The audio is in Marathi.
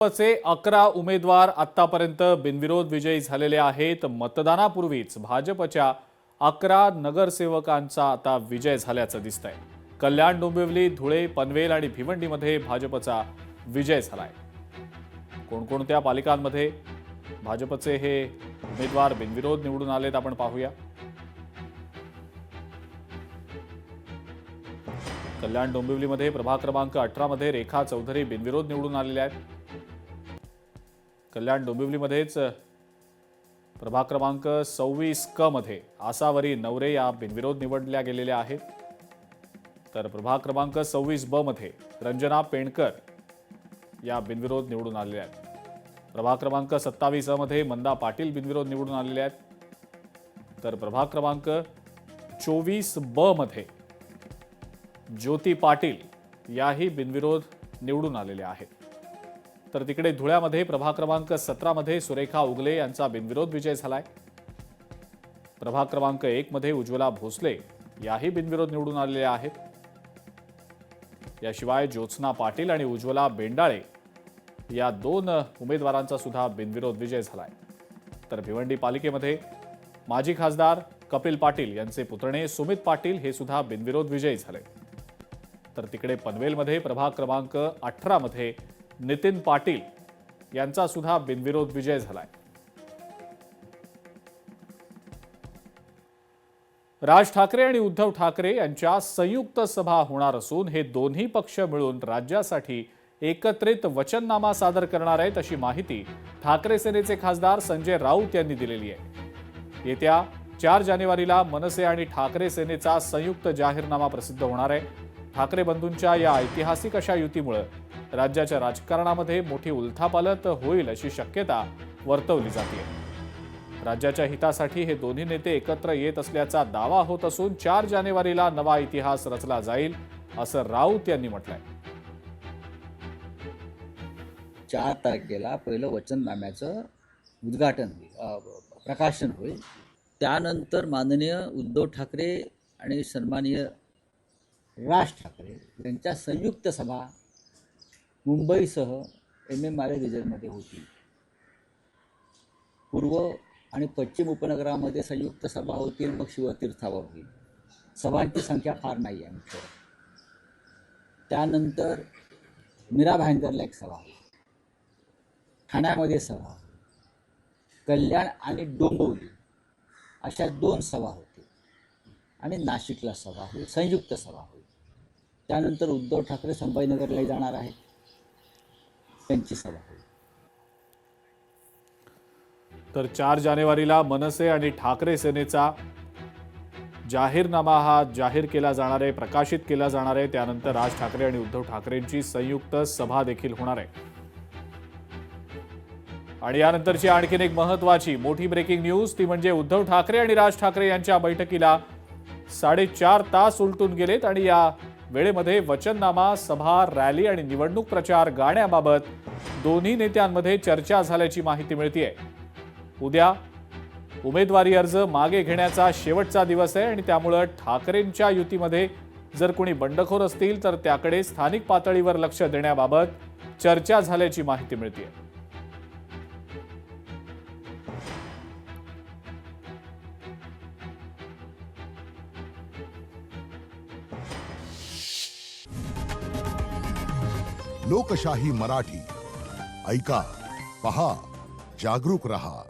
भाजपचे 11 उमेदवार आतापर्यंत बिनविरोध विजयी झालेले आहेत। मतदानापूर्वीच भाजपच्या 11 नगरसेवकांचा आता विजय झाल्याचं दिसतंय। कल्याण, डोंबिवली, धुळे, पनवेल आणि भिवंडीमध्ये भाजपचा विजय झालाय। कोणकोणत्या पालिकांमध्ये भाजपचे हे उमेदवार बिनविरोध निवडून आलेत आपण पाहूया। कल्याण डोंबिवलीमध्ये प्रभाग क्रमांक 18 मध्ये रेखा चौधरी बिनविरोध निवडून आलेल्या आहेत। कल्याण डोंबिवलीमध्येच प्रभाग क्रमांक 26 क मध्ये आसावरी नवरे या बिनविरोध निवडल्या गेलेल्या आहेत। तर प्रभाग क्रमांक 26 ब मध्ये रंजना पेणकर या बिनविरोध निवडून आलेल्या आहेत। प्रभाग क्रमांक 27 अ मध्ये मंदा पाटील बिनविरोध निवडून आलेल्या आहेत। तर प्रभाग क्रमांक 24 ब मध्ये ज्योती पाटील याही बिनविरोध निवडून आलेल्या आहेत। तर तिकडे धुळ्यामध्ये प्रभाग क्रमांक 17 मध्ये सुरेखा उगले यांचा बिनविरोध विजय झालाय। प्रभाग क्रमांक 1 मध्ये उज्ज्वला भोसले याही बिनविरोध निवडून आलेल्या आहेत। याशिवाय ज्योत्स्ना पाटील आणि उज्ज्वला बेंडाळे या दोन उमेदवारांचा सुद्धा बिनविरोध विजय झालाय। तर भिवंडी पालिकेमध्ये माजी खासदार कपिल पाटील यांचे पुतणे सुमित पाटील हे सुद्धा बिनविरोध विजयी झाले। तर तिकडे पनवेलमध्ये प्रभाग क्रमांक 18 मध्ये नितीन पाटील यांचा सुद्धा बिनविरोध विजय झालाय। राज ठाकरे आणि उद्धव ठाकरे यांच्या संयुक्त सभा होणार असून हे दोन्ही पक्ष मिळून राज्यासाठी एकत्रित वचननामा सादर करणार आहेत अशी माहिती ठाकरे सेनेचे खासदार संजय राऊत यांनी दिलेली आहे। येत्या 4 जानेवारीला मनसे आणि ठाकरे सेनेचा संयुक्त जाहीरनामा प्रसिद्ध होणार आहे। ठाकरे बंधूंच्या या ऐतिहासिक अशा युतीमुळे राज्याच्या राजकारणामध्ये मोठी उलथापालथ होईल अशी शक्यता वर्तवली जाते। राज्याच्या हितासाठी हे दोन्ही नेते एकत्र येत असल्याचा दावा होत असून 4 जानेवारीला नवा इतिहास रचला जाईल असं राऊत यांनी म्हटलंय। 4 तारखेला पहिलं वचननाम्याचं उद्घाटन होईल, प्रकाशन होईल। त्यानंतर माननीय उद्धव ठाकरे आणि सन्माननीय राज ठाकरे यांच्या संयुक्त सभा मुंबईसह MMRA रिजनमध्ये होती। पूर्व आणि पश्चिम उपनगरामध्ये संयुक्त सभा होतील, मग शिवतीर्थावर होईल। सभांची संख्या फार नाही आहे आमच्यावर। त्यानंतर मीरा भाईंदरला एक सभा होईल, ठाण्यामध्ये सभा, कल्याण आणि डोंबिवली अशा 2 सभा होतील आणि नाशिकला सभा होईल, संयुक्त सभा होईल। त्यानंतर उद्धव ठाकरे संभाजीनगरला जाणार आहेत, त्यांची सभा होईल। तर 4 जानेवारीला मनसे आणि ठाकरे सेनेचा जाहीरनामा हा जाहीर केला जाणार आहे, प्रकाशित केला जाणार आहे। त्यानंतर राज ठाकरे आणि उद्धव ठाकरेंची संयुक्त सभा देखील होणार आहे। आणि यानंतरची आणखीन एक महत्त्वाची मोठी ब्रेकिंग न्यूज ती म्हणजे उद्धव ठाकरे आणि राज ठाकरे यांच्या बैठकीला 4.5 तास उलटून गेलेत आणि या वेळेमध्ये वचननामा, सभा, रॅली आणि निवडणूक प्रचार गाण्याबाबत दोन्ही नेत्यांमध्ये चर्चा झाल्याची माहिती मिळतेय। उद्या उमेदवारी अर्ज मागे घेण्याचा शेवटचा दिवस आहे आणि त्यामुळे ठाकरेंच्या युतीमध्ये जर कोणी बंडखोर असतील तर त्याकडे स्थानिक पातळीवर लक्ष देण्याबाबत चर्चा झाल्याची माहिती मिळतेय। लोकशाही मराठी ऐका, पहा, जागरूक रहा।